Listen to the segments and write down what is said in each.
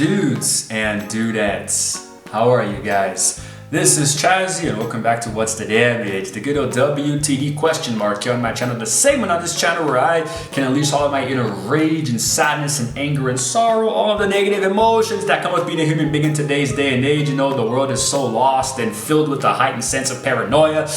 Dudes and dudettes, how are you guys? This is Chazzy and welcome back to What's the Damage, the good old WTD question mark here on my channel, the segment on this channel where I can unleash all of my inner rage and sadness and anger and sorrow, all of the negative emotions that come with being a human being in today's day and age. You know, the world is so lost and filled with a heightened sense of paranoia.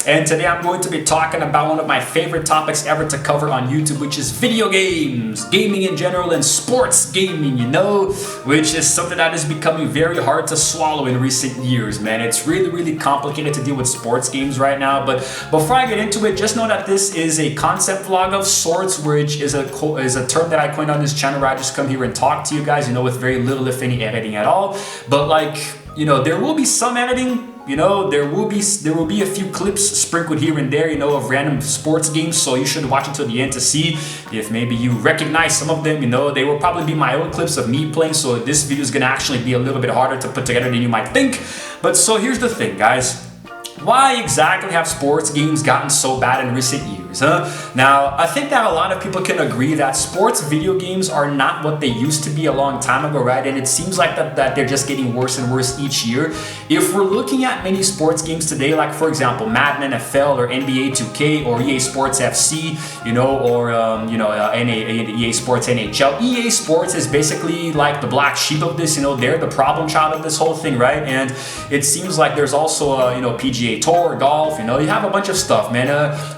And today I'm going to be talking about one of my favorite topics ever to cover on YouTube, which is video games, gaming in general, and sports gaming, you know, which is something that is becoming very hard to swallow in recent years, man. It's really complicated to deal with sports games right now. But before I get into it, just know that this is a concept vlog of sorts, which is a term that I coined on this channel where I just come here and talk to you guys, you know, with very little, if any, editing at all. But like, you know, there will be some editing. You know, there will be a few clips sprinkled here and there, you know, of random sports games. So you should watch until the end to see if maybe you recognize some of them. You know, they will probably be my own clips of me playing. So this video is gonna actually be a little bit harder to put together than you might think. But so here's the thing, guys. Why exactly have sports games gotten so bad in recent years, huh? Now, I think that a lot of people can agree that sports video games are not what they used to be a long time ago, right? And it seems like that they're just getting worse and worse each year. If we're looking at many sports games today, like for example, Madden NFL or NBA 2K or EA Sports FC, you know, or EA Sports NHL. EA Sports is basically like the black sheep of this, you know, they're the problem child of this whole thing, right? And it seems like there's also, PGA Tour, golf, you know, you have a bunch of stuff, man.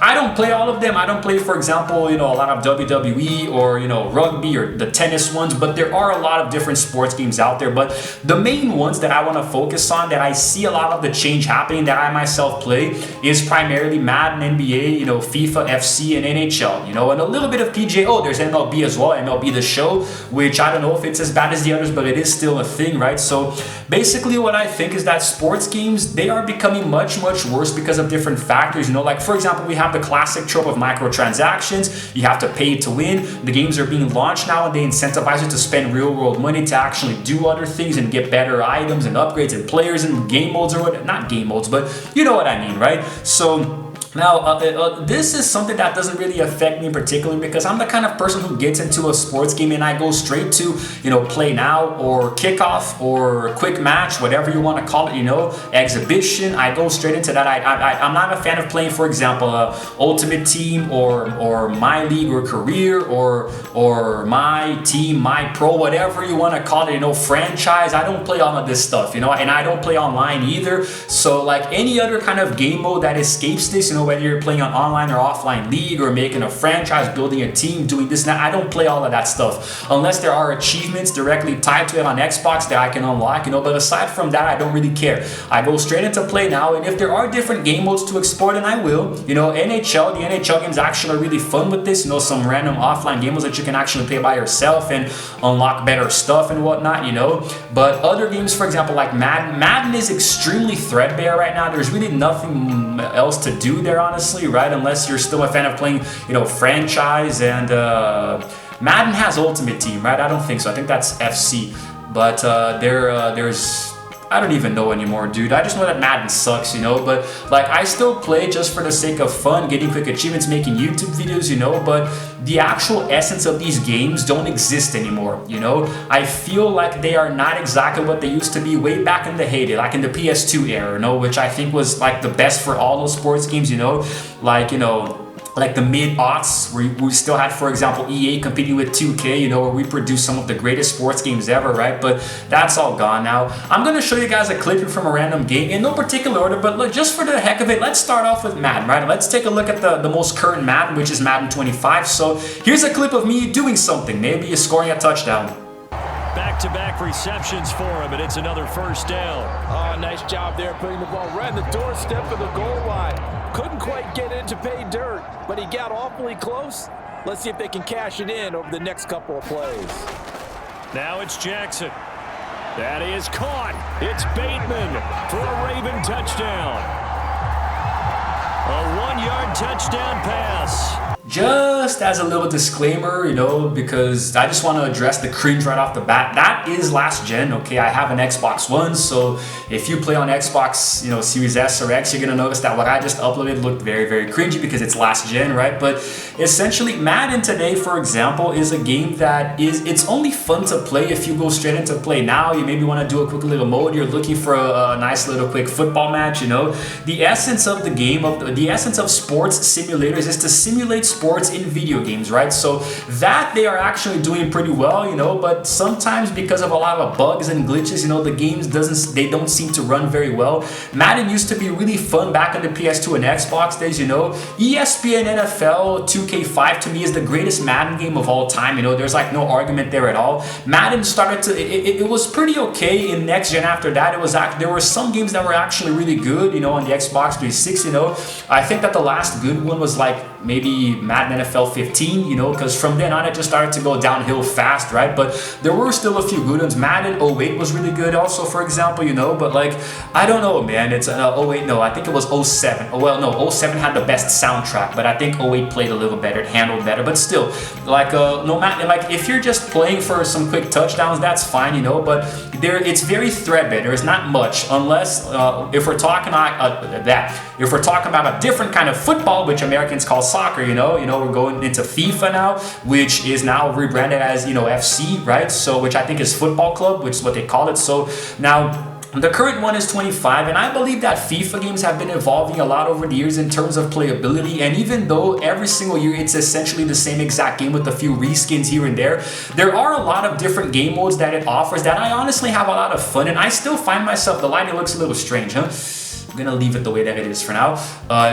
I don't play all of them. I don't play, for example, you know, a lot of WWE or, you know, rugby or the tennis ones, but there are a lot of different sports games out there. But the main ones that I want to focus on, that I see a lot of the change happening, that I myself play, is primarily Madden, NBA, you know, FIFA, FC, and NHL, you know, and a little bit of PGA. Oh, there's MLB as well, MLB The Show, which I don't know if it's as bad as the others, but it is still a thing, right? So basically what I think is that sports games, they are becoming much worse because of different factors, you know, like for example, we have the classic trope of microtransactions. You have to pay to win. The games are being launched now and they incentivize you to spend real world money to actually do other things and get better items and upgrades and players and game modes, or what, not game modes, but you know what I mean, right? So now, this is something that doesn't really affect me particularly because I'm the kind of person who gets into a sports game and I go straight to, you know, play now or kickoff or quick match, whatever you want to call it, you know, exhibition. I go straight into that. I'm not a fan of playing, for example, Ultimate Team or My League or Career or My Team, My Pro, whatever you want to call it, you know, franchise. I don't play all of this stuff, you know, and I don't play online either. So like any other kind of game mode that escapes this, you know, whether you're playing on online or offline league or making a franchise, building a team, doing this and that, I don't play all of that stuff unless there are achievements directly tied to it on Xbox that I can unlock, you know, but aside from that, I don't really care. I go straight into play now, and if there are different game modes to explore, then I will. You know, the NHL games actually are really fun with this, you know, some random offline game modes that you can actually play by yourself and unlock better stuff and whatnot, you know, but other games, for example, like Madden is extremely threadbare right now. There's really nothing else to do there, honestly, right? Unless you're still a fan of playing, you know, franchise. And Madden has Ultimate Team, right? I don't think so. I think that's FC. But there's, I don't even know anymore, dude. I just know that Madden sucks, you know, but like I still play just for the sake of fun, getting quick achievements, making YouTube videos, you know, but the actual essence of these games don't exist anymore, you know. I feel like they are not exactly what they used to be way back in the heyday, like in the PS2 era, you know, which I think was like the best for all those sports games, you know, like, you know, like the mid-aughts where we still had, for example, EA competing with 2K, you know, where we produced some of the greatest sports games ever, right? But that's all gone now. I'm going to show you guys a clip from a random game in no particular order, but look, just for the heck of it, let's start off with Madden, right? Let's take a look at the most current Madden, which is Madden 25. So here's a clip of me doing something. Maybe scoring a touchdown. Back-to-back receptions for him, and it's another first down. Oh, nice job there putting the ball right in the doorstep of the goal line. Couldn't quite get in to pay dirt, but he got awfully close. Let's see if they can cash it in over the next couple of plays. Now it's Jackson. That is caught. It's Bateman for a Raven touchdown. A 1-yard touchdown pass. just as a little disclaimer, you know, because I just want to address the cringe right off the bat. That is last gen, okay? I have an Xbox One, so if you play on Xbox, you know, Series S or X, you're gonna notice that what I just uploaded looked very, very cringy because it's last gen, right? But essentially, Madden today, for example, is a game that it's only fun to play if you go straight into play now. You maybe want to do a quick little mode. You're looking for a nice little quick football match, you know. The essence of the game, the essence of sports simulators is to simulate sports in video games, right? So that they are actually doing pretty well, you know, but sometimes because of a lot of bugs and glitches, you know, the games don't seem to run very well. Madden used to be really fun back on the PS2 and Xbox days, you know. ESPN NFL 2K5 to me is the greatest Madden game of all time, you know. There's like no argument there at all. Madden started to, it was pretty okay in next gen after that. There were some games that were actually really good, you know, on the Xbox 360, you know. I think that the last good one was like maybe Madden NFL 15, you know, because from then on it just started to go downhill fast, right? But there were still a few good ones. Madden 08 was really good also, for example, you know, but like, I don't know, man. It's 08, no, I think it was 07. Oh, well, no, 07 had the best soundtrack, but I think 08 played a little better, it handled better, but still, like, no matter, like, if you're just playing for some quick touchdowns, that's fine, you know, but it's very threadbare. There's not much, unless, if we're talking if we're talking about a different kind of football, which Americans call soccer, you know, we're going into FIFA now, which is now rebranded as, you know, FC, right? So, which I think is football club, which is what they call it. So now, the current one is 25, and I believe that FIFA games have been evolving a lot over the years in terms of playability, and even though every single year it's essentially the same exact game with a few reskins here and there are a lot of different game modes that it offers that I honestly have a lot of fun, and I still find myself, the lighting looks a little strange, huh? I'm gonna leave it the way that it is for now,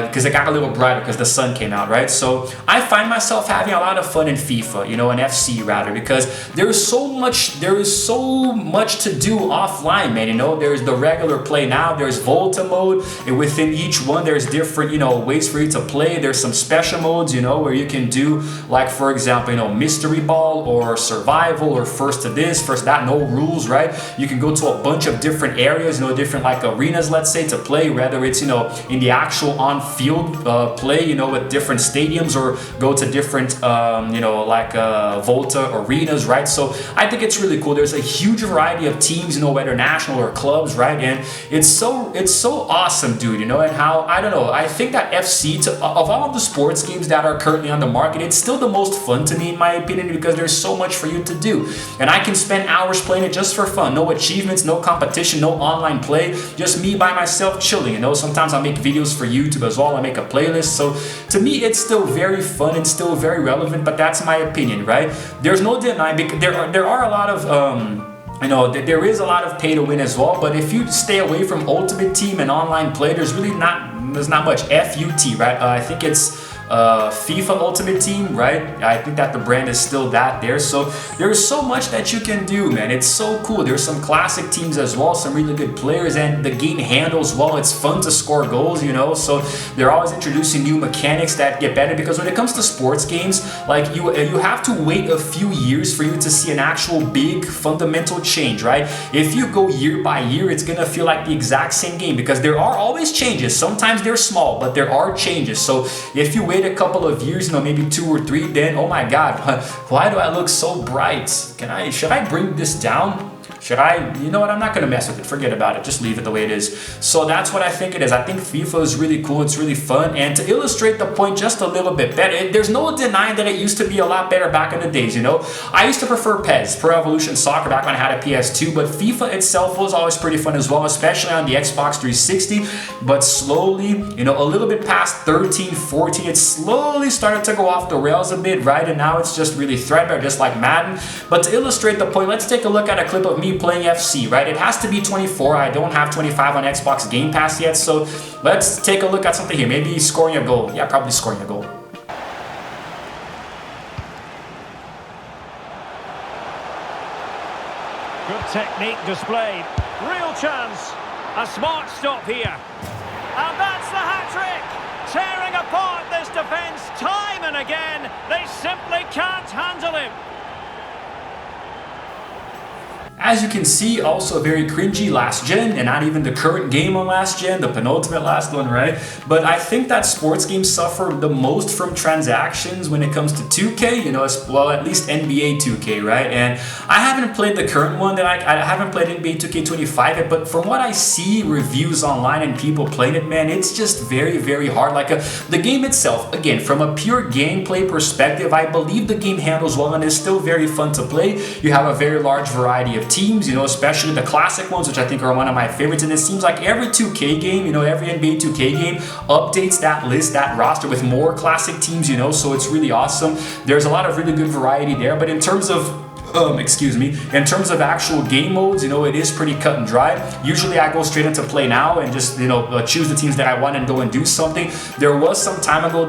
because it got a little brighter because the sun came out, right? So I find myself having a lot of fun in FIFA, you know, in FC rather, because there is so much to do offline, man. You know, there's the regular play now, there's Volta mode, and within each one there's different, you know, ways for you to play. There's some special modes, you know, where you can do, like, for example, you know, mystery ball or survival or first to this, first that, no rules, right? You can go to a bunch of different areas, you know, different like arenas, let's say, to play, whether it's, you know, in the actual on-field play, you know, with different stadiums, or go to different, you know, like Volta arenas, right? So I think it's really cool. There's a huge variety of teams, you know, whether national or clubs, right? And it's so awesome, dude, you know, and how, I don't know, I think that FC, of all of the sports games that are currently on the market, it's still the most fun to me, in my opinion, because there's so much for you to do. And I can spend hours playing it just for fun. No achievements, no competition, no online play, just me by myself chilling. You know, sometimes I make videos for YouTube as well. I make a playlist. So to me, it's still very fun and still very relevant, but that's my opinion, right? There's no denying, because there are a lot of, you know, there is a lot of pay to win as well, but if you stay away from Ultimate Team and online play, there's not much FUT, right? I think it's FIFA Ultimate Team, right? I think that the brand is still that there. So there's so much that you can do, man. It's so cool. There's some classic teams as well, some really good players, and the game handles well. It's fun to score goals, you know. So they're always introducing new mechanics that get better, because when it comes to sports games, like you have to wait a few years for you to see an actual big fundamental change, right? If you go year by year, it's gonna feel like the exact same game, because there are always changes. Sometimes they're small, but there are changes. So if you wait a couple of years, you know, maybe 2 or 3, then oh my god, why do I look so bright? Should I bring this down? Should I? You know what? I'm not going to mess with it. Forget about it. Just leave it the way it is. So that's what I think it is. I think FIFA is really cool. It's really fun. And to illustrate the point just a little bit better, there's no denying that it used to be a lot better back in the days, you know? I used to prefer PES, Pro Evolution Soccer, back when I had a PS2, but FIFA itself was always pretty fun as well, especially on the Xbox 360. But slowly, you know, a little bit past 13, 14, it slowly started to go off the rails a bit, right? And now it's just really threadbare, just like Madden. But to illustrate the point, let's take a look at a clip of me playing FC, right? It has to be 24. I don't have 25 on Xbox Game Pass yet, so let's take a look at something here. Maybe scoring a goal. Yeah, probably scoring a goal. Good technique displayed. Real chance. A smart stop here. And that's the hat-trick. Tearing apart this defence time and again. They simply can't handle him. As you can see, also very cringy last gen, and not even the current game on last gen, the penultimate last one, right? But I think that sports games suffer the most from transactions when it comes to 2K, you know, as well, at least NBA 2K, right? And I haven't played the current one, that I haven't played NBA 2K25 yet, but from what I see reviews online and people playing it, man, it's just very, very hard. Like the game itself, again, from a pure gameplay perspective, I believe the game handles well and is still very fun to play. You have a very large variety of teams, you know, especially the classic ones, which I think are one of my favorites. And it seems like every 2K game, you know, every NBA 2K game updates that list, that roster with more classic teams, you know, so it's really awesome. There's a lot of really good variety there. But in terms of in terms of actual game modes, you know, it is pretty cut and dry. Usually I go straight into play now and just, you know, choose the teams that I want and go and do something. There was some time ago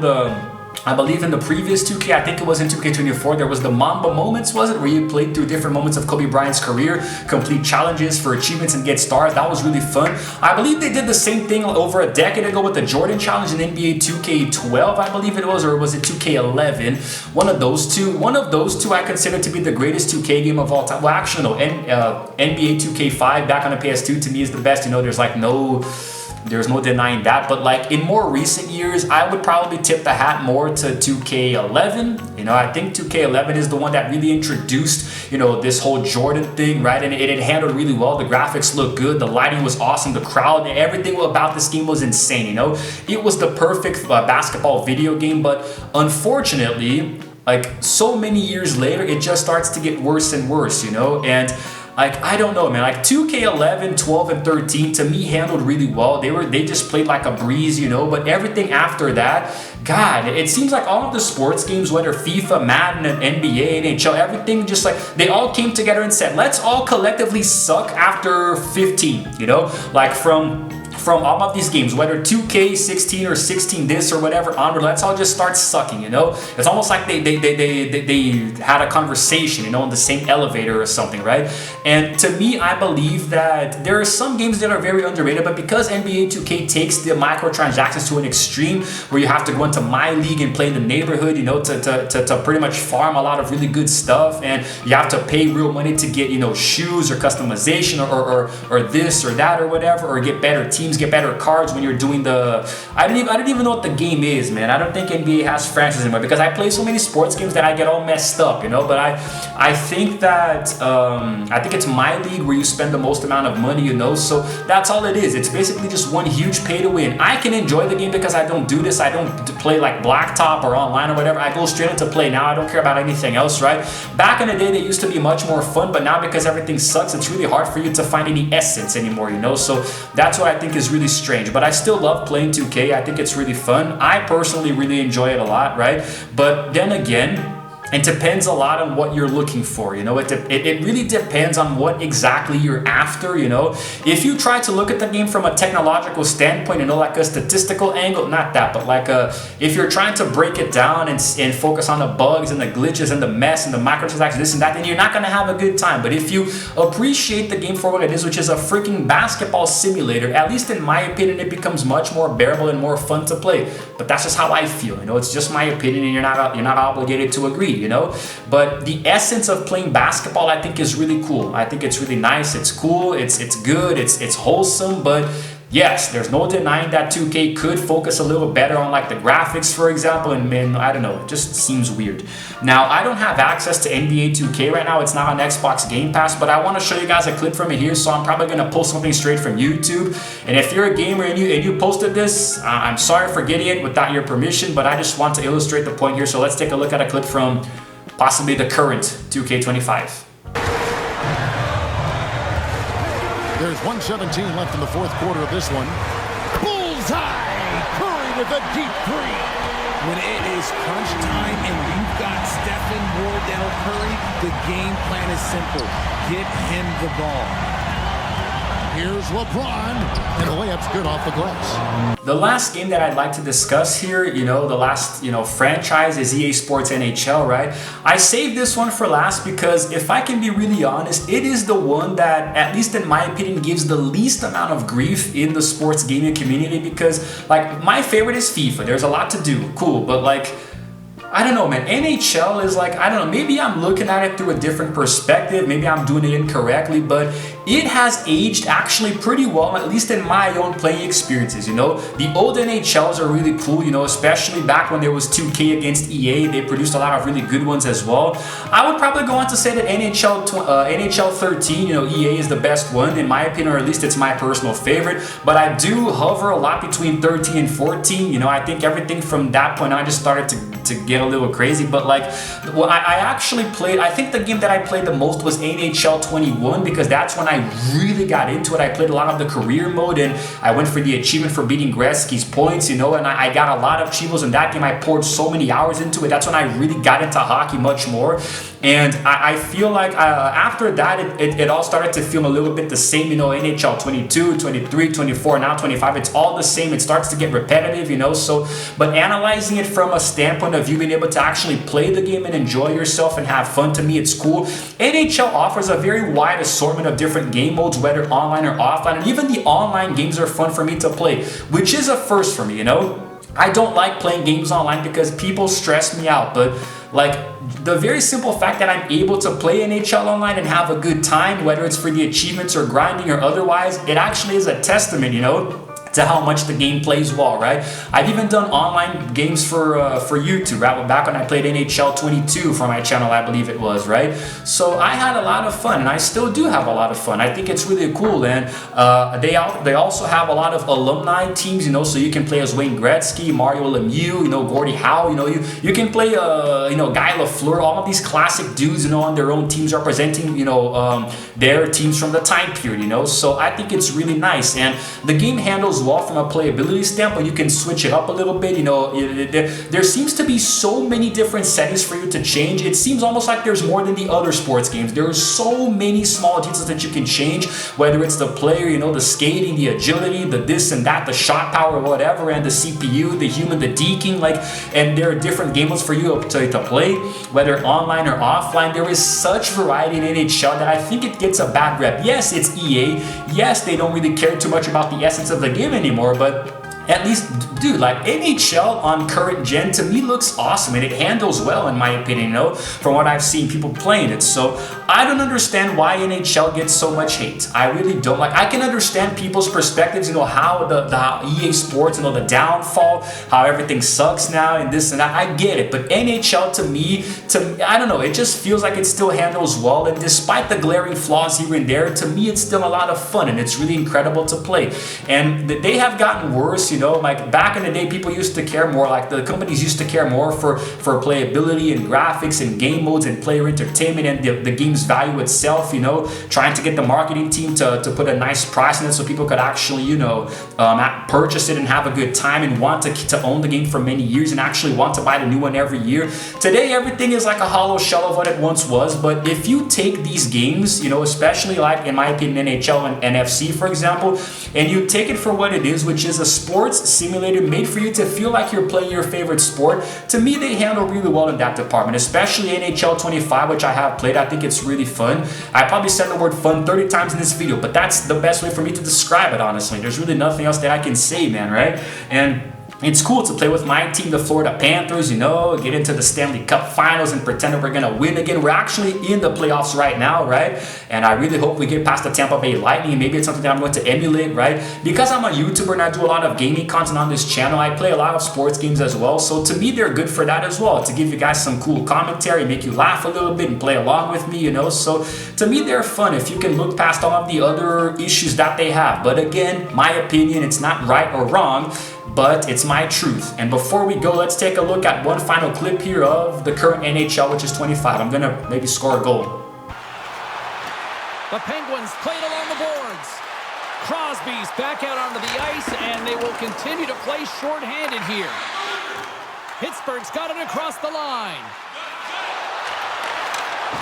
I believe in the previous 2K, I think it was in 2K24, there was the Mamba Moments, was it? Where you played through different moments of Kobe Bryant's career, complete challenges for achievements and get stars. That was really fun. I believe they did the same thing over a decade ago with the Jordan Challenge in NBA 2K12, I believe it was, or was it 2K11? One of those two I consider to be the greatest 2K game of all time. Well, actually, no, NBA 2K5 back on the PS2 to me is the best. You know, there's no denying that. But like in more recent years, I would probably tip the hat more to 2K11. You know, I think 2K11 is the one that really introduced, you know, this whole Jordan thing, right? And it handled really well. The graphics looked good. The lighting was awesome. The crowd, everything about this game was insane, you know? It was the perfect basketball video game. But unfortunately, like so many years later, it just starts to get worse and worse, you know? And like, I don't know, man, like 2K11, 12, and 13 to me handled really well. They just played like a breeze, you know, but everything after that, God, it seems like all of the sports games, whether FIFA, Madden, and NBA, NHL, everything just like, they all came together and said, let's all collectively suck after 15, you know, like from all of these games, whether 2K16 or 16 this or whatever onward, let's all just start sucking, you know? It's almost like they had a conversation, you know, in the same elevator or something, right? And to me, I believe that there are some games that are very underrated, but because NBA 2K takes the microtransactions to an extreme where you have to go into my league and play in the neighborhood, you know, to pretty much farm a lot of really good stuff, and you have to pay real money to get, you know, shoes or customization or this or that or whatever, or get better teams, get better cards when you're doing I don't even know what the game is, man. I don't think NBA has franchises anymore because I play so many sports games that I get all messed up, you know. But I think that I think it's my league where you spend the most amount of money, you know. So that's all it is. It's basically just one huge pay to win. I can enjoy the game because I don't do this. I don't play like blacktop or online or whatever. I go straight into play now. I don't care about anything else, right? Back in the day, they used to be much more fun, but now because everything sucks, it's really hard for you to find any essence anymore, you know. So that's what I think is really strange. But I still love playing 2K. I think it's really fun. I personally really enjoy it a lot, right? But then again, it depends a lot on what you're looking for, you know. It really depends on what exactly you're after, you know. If you try to look at the game from a technological standpoint, you know, like a statistical angle, not that, but like if you're trying to break it down and focus on the bugs and the glitches and the mess and the microtransactions, this and that, then you're not going to have a good time. But if you appreciate the game for what it is, which is a freaking basketball simulator, at least in my opinion, it becomes much more bearable and more fun to play. But that's just how I feel, you know. It's just my opinion, and you're not obligated to agree, you know. But the essence of playing basketball, I think, is really cool. I think it's really nice. It's cool. It's good. It's wholesome. But yes, there's no denying that 2K could focus a little better on like the graphics, for example, and I don't know, it just seems weird. Now, I don't have access to NBA 2K right now. It's not on Xbox Game Pass, but I want to show you guys a clip from it here, so I'm probably going to pull something straight from YouTube. And if you're a gamer and you posted this, I'm sorry for getting it without your permission, but I just want to illustrate the point here. So let's take a look at a clip from possibly the current 2K25. There's 1:17 left in the fourth quarter of this one. Bullseye! Curry with a deep three. When it is crunch time and you've got Stephen Wardell Curry, the game plan is simple. Get him the ball. Here's LeBron, and the layup's good off the glass. The last game that I'd like to discuss here, you know, the last, you know, franchise is EA Sports NHL, right? I saved this one for last because if I can be really honest, it is the one that, at least in my opinion, gives the least amount of grief in the sports gaming community because, like, my favorite is FIFA. There's a lot to do, cool, but like, I don't know, man. NHL is like, I don't know, maybe I'm looking at it through a different perspective. Maybe I'm doing it incorrectly, but it has aged actually pretty well, at least in my own playing experiences, you know. The old NHLs are really cool, you know, especially back when there was 2K against EA. They produced a lot of really good ones as well. I would probably go on to say that NHL 13, you know, EA is the best one, in my opinion, or at least it's my personal favorite. But I do hover a lot between 13 and 14. You know, I think everything from that point on just started to get a little crazy. But like, well, I actually played, I think the game that I played the most was NHL 21, because that's when I really got into it. I played a lot of the career mode, and I went for the achievement for beating Gretzky's points, you know, and I got a lot of chivos in that game. I poured so many hours into it. That's when I really got into hockey much more. And I feel like after that, it all started to feel a little bit the same, you know, NHL 22, 23, 24, now 25, it's all the same. It starts to get repetitive, you know, so, but analyzing it from a standpoint of you being able to actually play the game and enjoy yourself and have fun, to me, it's cool. NHL offers a very wide assortment of different game modes, whether online or offline, and even the online games are fun for me to play, which is a first for me, you know. I don't like playing games online because people stress me out, but like the very simple fact that I'm able to play NHL online and have a good time, whether it's for the achievements or grinding or otherwise, it actually is a testament, you know, to how much the game plays well, right? I've even done online games for YouTube, right? Back when I played NHL 22 for my channel, I believe it was, right? So I had a lot of fun, and I still do have a lot of fun. I think it's really cool, and they also have a lot of alumni teams, you know, so you can play as Wayne Gretzky, Mario Lemieux, you know, Gordie Howe, you know, you can play, you know, Guy Lafleur, all of these classic dudes, you know, on their own teams representing, you know, their teams from the time period, you know. So I think it's really nice, and the game handles well from a playability standpoint. You can switch it up a little bit, you know. There seems to be so many different settings for you to change. It seems almost like there's more than the other sports games. There are so many small details that you can change, whether it's the player, you know, the skating, the agility, the this and that, the shot power, whatever, and the CPU, the human, the deking, like, and there are different game modes for you to play, whether online or offline. There is such variety in NHL that I think it gets a bad rep. Yes, it's EA. Yes, they don't really care too much about the essence of the game anymore, but at least, dude, like NHL on current gen to me looks awesome, and it handles well, in my opinion, you know, from what I've seen people playing it. So I don't understand why NHL gets so much hate. I really don't. Like, I can understand people's perspectives, you know, how the EA Sports, you know, the downfall, how everything sucks now and this and that. I get it, but NHL to me, I don't know, it just feels like it still handles well, and despite the glaring flaws here and there, to me it's still a lot of fun, and it's really incredible to play. And they have gotten worse, you know, like back in the day, people used to care more, like the companies used to care more for playability and graphics and game modes and player entertainment and the game's value itself, you know, trying to get the marketing team to put a nice price in it so people could actually, you know, purchase it and have a good time and want to own the game for many years and actually want to buy the new one every year. Today, everything is like a hollow shell of what it once was, but if you take these games, you know, especially like, in my opinion, NHL and NFC, for example, and you take it for what it is, which is a sports simulator made for you to feel like you're playing your favorite sport, to me they handle really well in that department, especially NHL 25, which I have played. I think it's really fun. I probably said the word fun 30 times in this video, but that's the best way for me to describe it, honestly. There's really nothing else that I can say, man, right? And it's cool to play with my team, the Florida Panthers, you know, get into the Stanley Cup Finals and pretend that we're going to win again. We're actually in the playoffs right now, right? And I really hope we get past the Tampa Bay Lightning. Maybe it's something that I'm going to emulate, right? Because I'm a YouTuber and I do a lot of gaming content on this channel, I play a lot of sports games as well. So to me, they're good for that as well, to give you guys some cool commentary, make you laugh a little bit and play along with me, you know. So to me, they're fun if you can look past all of the other issues that they have. But again, my opinion, it's not right or wrong, but it's my truth. And before we go, let's take a look at one final clip here of the current NHL, which is 25. I'm gonna maybe score a goal. The Penguins played along the boards. Crosby's back out onto the ice, and they will continue to play shorthanded here. Pittsburgh's got it across the line.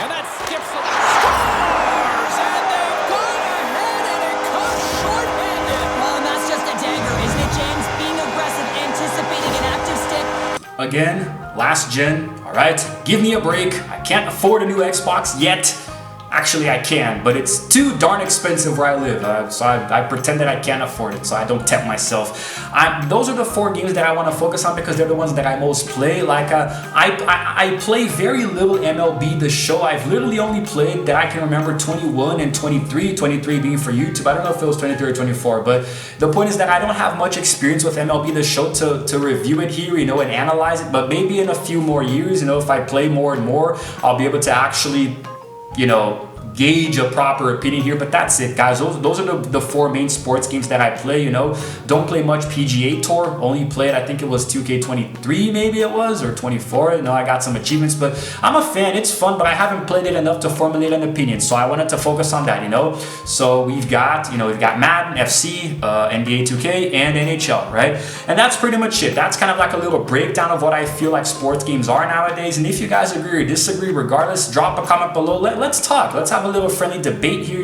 And that skips it. Scores! And they've gone ahead, and it comes shorthanded. Well, and that's just a dagger, isn't it, James? Being aggressive, anticipating an active stick. Again, last gen, all right? Give me a break. I can't afford a new Xbox yet. Actually, I can, but it's too darn expensive where I live, so I pretend that I can't afford it, so I don't tempt myself. Those are the 4 games that I want to focus on because they're the ones that I most play. Like, I play very little MLB The Show. I've literally only played that I can remember 21 and 23, 23 being for YouTube. I don't know if it was 23 or 24, but the point is that I don't have much experience with MLB The Show to review it here, and analyze it, but maybe in a few more years, if I play more and more, I'll be able to actually gauge a proper opinion here. But that's it, guys. Those are the 4 main sports games that I play. Don't play much PGA Tour. Only played, I think it was 2K23, maybe it was, or 24. I got some achievements, but I'm a fan. It's fun, but I haven't played it enough to formulate an opinion. So I wanted to focus on that. So we've got Madden, FC, NBA 2K, and NHL, right? And that's pretty much it. That's kind of like a little breakdown of what I feel like sports games are nowadays. And if you guys agree or disagree, regardless, drop a comment below. Let's talk. Let's have a little friendly debate here.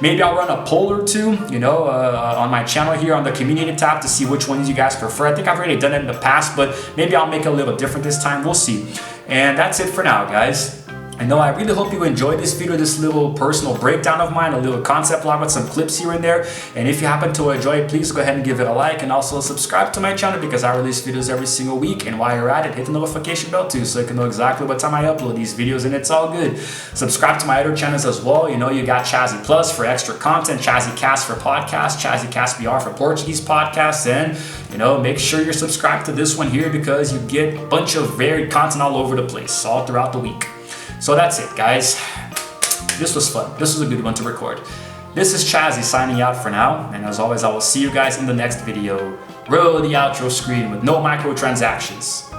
Maybe I'll run a poll or two, on my channel here on the community tab to see which ones you guys prefer. I think I've already done it in the past, but maybe I'll make it a little different this time. We'll see. And that's it for now, guys. I really hope you enjoyed this video, this little personal breakdown of mine, a little concept log with some clips here and there. And if you happen to enjoy it, please go ahead and give it a like and also subscribe to my channel because I release videos every single week. And while you're at it, hit the notification bell too so you can know exactly what time I upload these videos, and it's all good. Subscribe to my other channels as well. You got Chazzy Plus for extra content, Chazzy Cast for podcasts, Chazzy Cast BR for Portuguese podcasts, and make sure you're subscribed to this one here because you get a bunch of varied content all over the place, all throughout the week. So that's it, guys. This was fun. This was a good one to record. This is Chazzy signing out for now. And as always, I will see you guys in the next video. Roll the outro screen with no microtransactions.